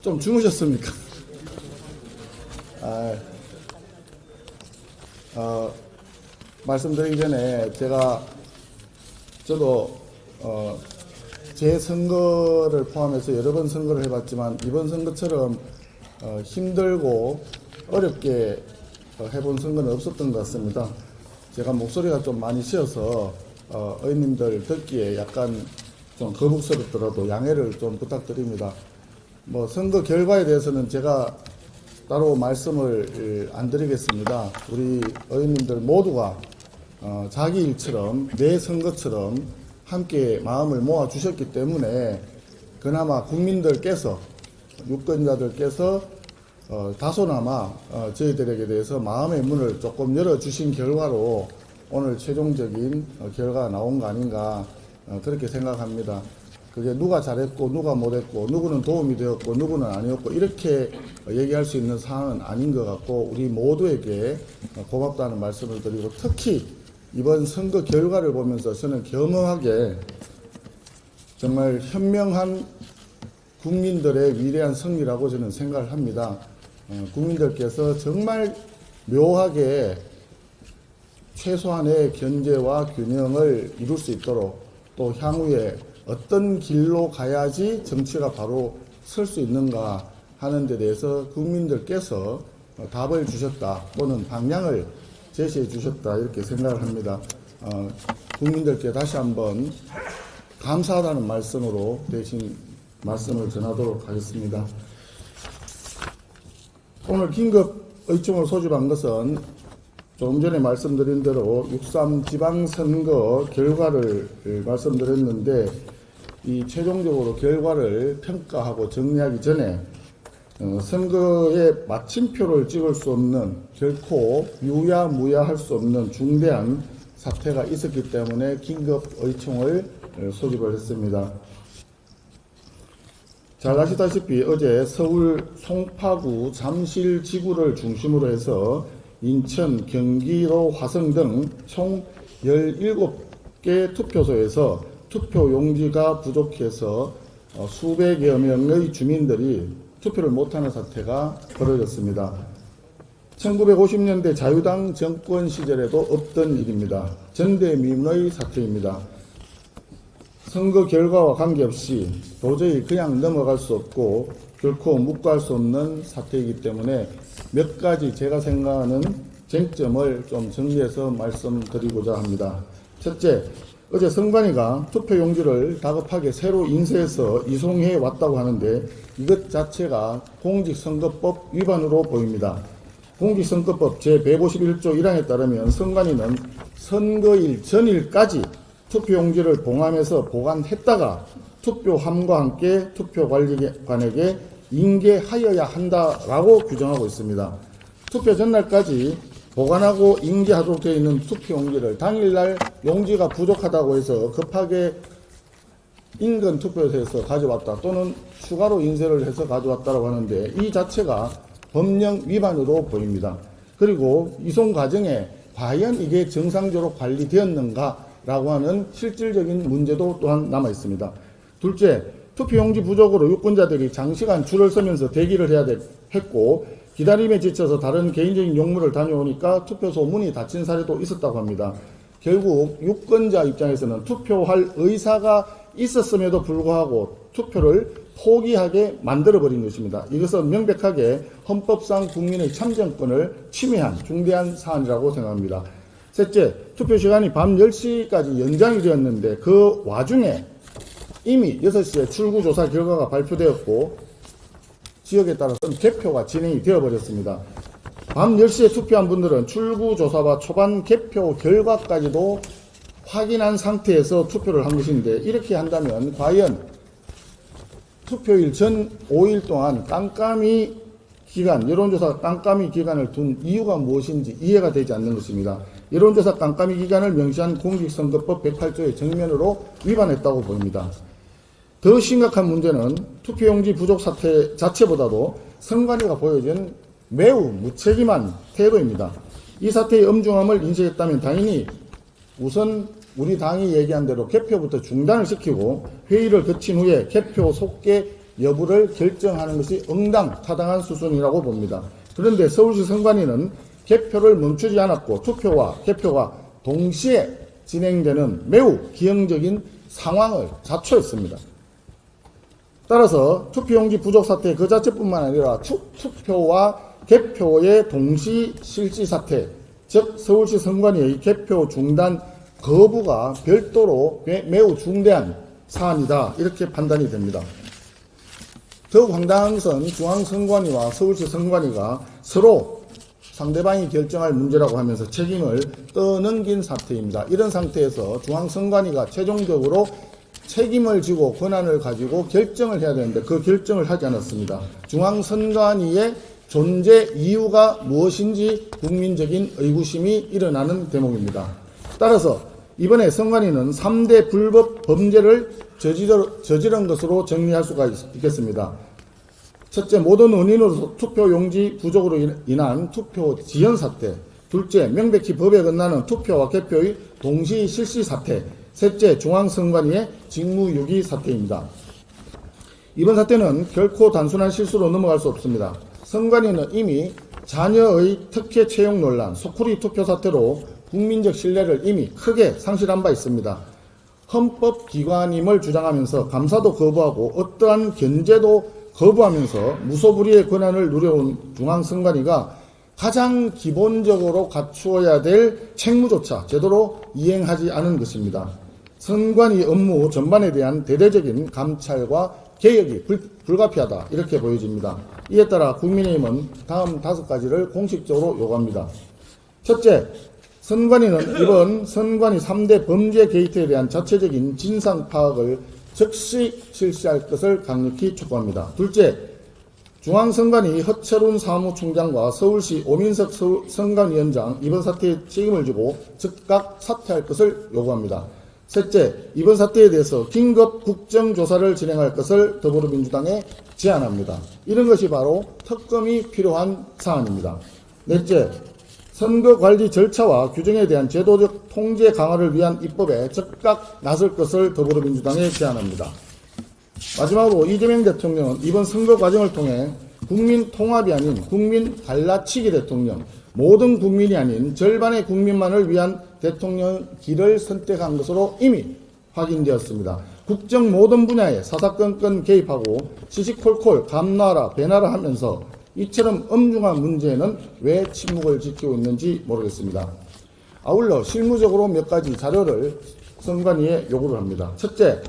좀 주무셨습니까? 말씀드리기 전에 저도 제 선거를 포함해서 여러 번 선거를 해봤지만 이번 선거처럼 힘들고 어렵게 해본 선거는 없었던 것 같습니다. 제가 목소리가 좀 많이 쉬어서 의원님들 듣기에 약간 좀 거북스럽더라도 양해를 좀 부탁드립니다. 선거 결과에 대해서는 제가 따로 말씀을 안 드리겠습니다. 우리 의원님들 모두가 자기 일처럼 내 선거처럼 함께 마음을 모아 주셨기 때문에 그나마 국민들께서 유권자들께서 다소나마 저희들에게 대해서 마음의 문을 조금 열어주신 결과로 오늘 최종적인 결과가 나온 거 아닌가 그렇게 생각합니다. 그게 누가 잘했고 누가 못했고 누구는 도움이 되었고 누구는 아니었고 이렇게 얘기할 수 있는 상황은 아닌 것 같고 우리 모두에게 고맙다는 말씀을 드리고 특히 이번 선거 결과를 보면서 저는 겸허하게 정말 현명한 국민들의 위대한 승리라고 저는 생각을 합니다. 국민들께서 정말 묘하게 최소한의 견제와 균형을 이룰 수 있도록 또 향후에 어떤 길로 가야지 정치가 바로 설 수 있는가 하는 데 대해서 국민들께서 답을 주셨다 또는 방향을 제시해 주셨다 이렇게 생각을 합니다. 국민들께 다시 한번 감사하다는 말씀으로 대신 말씀을 전하도록 하겠습니다. 오늘 긴급 의총을 소집한 것은 조금 전에 말씀드린 대로 6.3 지방선거 결과를 말씀드렸는데 이 최종적으로 결과를 평가하고 정리하기 전에 선거에 마침표를 찍을 수 없는 결코 유야무야할 수 없는 중대한 사태가 있었기 때문에 긴급 의총을 소집을 했습니다. 잘 아시다시피 어제 서울 송파구 잠실 지구를 중심으로 해서 인천, 경기도 화성 등 총 17개 투표소에서 투표 용지가 부족해서 수백여 명의 주민들이 투표를 못하는 사태가 벌어졌습니다. 1950년대 자유당 정권 시절에도 없던 일입니다. 전대미문의 사태입니다. 선거 결과와 관계없이 도저히 그냥 넘어갈 수 없고 결코 묵과할 수 없는 사태이기 때문에 몇 가지 제가 생각하는 쟁점을 좀 정리해서 말씀드리고자 합니다. 첫째, 어제 선관위가 투표용지를 다급하게 새로 인쇄해서 이송해 왔다고 하는데 이것 자체가 공직선거법 위반으로 보입니다. 공직선거법 제151조 1항에 따르면 선관위는 선거일 전일까지 투표용지를 봉함해서 보관했다가 투표함과 함께 투표관리관에게 인계하여야 한다라고 규정하고 있습니다. 투표 전날까지 보관하고 인계하도록 되어 있는 투표용지를 당일날 용지가 부족하다고 해서 급하게 인근 투표소에서 가져왔다 또는 추가로 인쇄를 해서 가져왔다고 하는데 이 자체가 법령 위반으로 보입니다. 그리고 이송 과정에 과연 이게 정상적으로 관리되었는가라고 하는 실질적인 문제도 또한 남아 있습니다. 둘째, 투표용지 부족으로 유권자들이 장시간 줄을 서면서 대기를 해야 했고 기다림에 지쳐서 다른 개인적인 용무를 다녀오니까 투표소 문이 닫힌 사례도 있었다고 합니다. 결국 유권자 입장에서는 투표할 의사가 있었음에도 불구하고 투표를 포기하게 만들어버린 것입니다. 이것은 명백하게 헌법상 국민의 참정권을 침해한 중대한 사안이라고 생각합니다. 셋째, 투표 시간이 밤 10시까지 연장이 되었는데 그 와중에 이미 6시에 출구조사 결과가 발표되었고 지역에 따라서는 개표가 진행이 되어버렸습니다. 밤 10시에 투표한 분들은 출구조사와 초반 개표 결과까지도 확인한 상태에서 투표를 한 것인데 이렇게 한다면 과연 투표일 전 5일 동안 깜깜이 기간, 여론조사 깜깜이 기간을 둔 이유가 무엇인지 이해가 되지 않는 것입니다. 여론조사 깜깜이 기간을 명시한 공직선거법 108조의 정면으로 위반했다고 보입니다. 더 심각한 문제는 투표용지 부족 사태 자체보다도 선관위가 보여준 매우 무책임한 태도입니다. 이 사태의 엄중함을 인식했다면 당연히 우선 우리 당이 얘기한 대로 개표부터 중단을 시키고 회의를 거친 후에 개표 속개 여부를 결정하는 것이 타당한 수순이라고 봅니다. 그런데 서울시 선관위는 개표를 멈추지 않았고 투표와 개표가 동시에 진행되는 매우 기형적인 상황을 자초했습니다. 따라서 투표용지 부족 사태 그 자체뿐만 아니라 투표와 개표의 동시 실시 사태, 즉 서울시 선관위의 개표 중단 거부가 별도로 매우 중대한 사안이다, 이렇게 판단이 됩니다. 더욱 황당한 것은 중앙선관위와 서울시 선관위가 서로 상대방이 결정할 문제라고 하면서 책임을 떠넘긴 사태입니다. 이런 상태에서 중앙선관위가 최종적으로 책임을 지고 권한을 가지고 결정을 해야 되는데 그 결정을 하지 않았습니다. 중앙선관위의 존재 이유가 무엇인지 국민적인 의구심이 일어나는 대목입니다. 따라서 이번에 선관위는 3대 불법 범죄를 저지른 것으로 정리할 수가 있겠습니다. 첫째, 모든 원인으로 투표용지 부족으로 인한 투표 지연 사태. 둘째, 명백히 법에 어긋나는 투표와 개표의 동시 실시 사태. 셋째, 중앙선관위의 직무유기 사태입니다. 이번 사태는 결코 단순한 실수로 넘어갈 수 없습니다. 선관위는 이미 자녀의 특혜 채용 논란, 소쿠리 투표 사태로 국민적 신뢰를 이미 크게 상실한 바 있습니다. 헌법기관임을 주장하면서 감사도 거부하고 어떠한 견제도 거부하면서 무소불위의 권한을 누려온 중앙선관위가 가장 기본적으로 갖추어야 될 책무조차 제대로 이행하지 않은 것입니다. 선관위 업무 전반에 대한 대대적인 감찰과 개혁이 불가피하다, 이렇게 보여집니다. 이에 따라 국민의힘은 다음 5가지를 공식적으로 요구합니다. 첫째, 선관위는 이번 선관위 3대 범죄 게이트에 대한 자체적인 진상 파악을 즉시 실시할 것을 강력히 촉구합니다. 둘째, 중앙선관위 허철훈 사무총장과 서울시 오민석 선관위원장 이번 사태에 책임을 지고 즉각 사퇴할 것을 요구합니다. 셋째, 이번 사태에 대해서 긴급 국정조사를 진행할 것을 더불어민주당에 제안합니다. 이런 것이 바로 특검이 필요한 사안입니다. 넷째, 선거관리 절차와 규정에 대한 제도적 통제 강화를 위한 입법에 즉각 나설 것을 더불어민주당에 제안합니다. 마지막으로 이재명 대통령은 이번 선거 과정을 통해 국민 통합이 아닌 국민 갈라치기 대통령, 모든 국민이 아닌 절반의 국민만을 위한 대통령 길을 선택한 것으로 이미 확인되었습니다. 국정 모든 분야에 사사건건 개입하고 시시콜콜 감나라 배나라 하면서 이처럼 엄중한 문제에는 왜 침묵을 지키고 있는지 모르겠습니다. 아울러 실무적으로 몇 가지 자료를 선관위에 요구를 합니다. 첫째,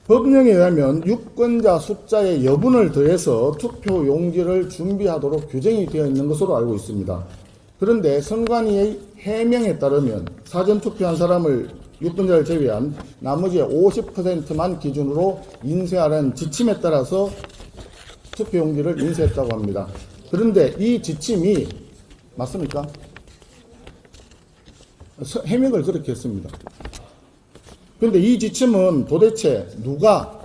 법령에 의하면 유권자 숫자의 여분을 더해서 투표 용지를 준비하도록 규정이 되어 있는 것으로 알고 있습니다. 그런데 선관위의 해명에 따르면 사전투표한 사람을 유권자를 제외한 나머지 50%만 기준으로 인쇄하라는 지침에 따라서 투표용지를 인쇄했다고 합니다. 그런데 이 지침이 맞습니까? 해명을 그렇게 했습니다. 그런데 이 지침은 도대체 누가,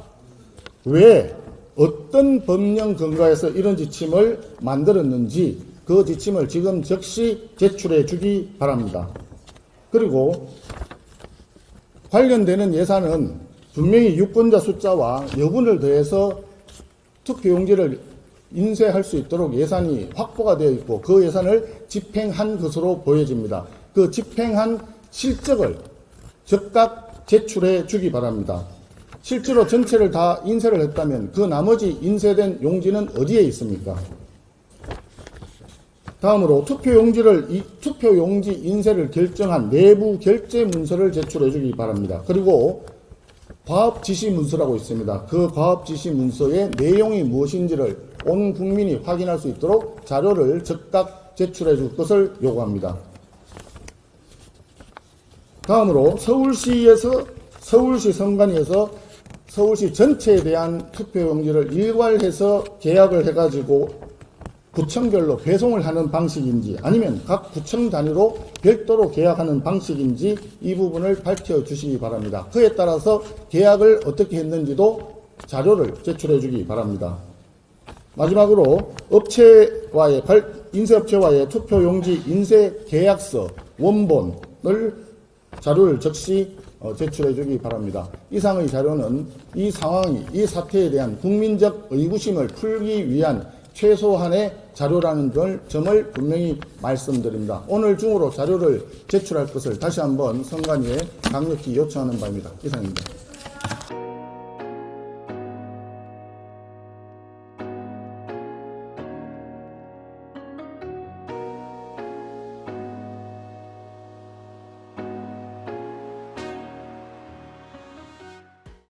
왜, 어떤 법령 근거에서 이런 지침을 만들었는지 그 지침을 지금 즉시 제출해 주기 바랍니다. 그리고 관련되는 예산은 분명히 유권자 숫자와 여분을 더해서 투표용지를 인쇄할 수 있도록 예산이 확보가 되어 있고 그 예산을 집행한 것으로 보여집니다. 그 집행한 실적을 즉각 제출해 주기 바랍니다. 실제로 전체를 다 인쇄를 했다면 그 나머지 인쇄된 용지는 어디에 있습니까? 다음으로 투표용지 인쇄를 결정한 내부 결재 문서를 제출해 주기 바랍니다. 그리고 과업 지시 문서라고 있습니다. 그 과업 지시 문서의 내용이 무엇인지를 온 국민이 확인할 수 있도록 자료를 즉각 제출해 줄 것을 요구합니다. 다음으로 서울시 선관위에서 서울시 전체에 대한 투표용지를 일괄해서 계약을 해가지고 구청별로 배송을 하는 방식인지 아니면 각 구청 단위로 별도로 계약하는 방식인지 이 부분을 밝혀주시기 바랍니다. 그에 따라서 계약을 어떻게 했는지도 자료를 제출해 주기 바랍니다. 마지막으로 인쇄업체와의 투표용지 인쇄 계약서 원본을 자료를 즉시 제출해 주기 바랍니다. 이상의 자료는 이 상황이, 이 사태에 대한 국민적 의구심을 풀기 위한 최소한의 자료라는 점을 분명히 말씀드립니다. 오늘 중으로 자료를 제출할 것을 다시 한번 선관위에 강력히 요청하는 바입니다. 이상입니다.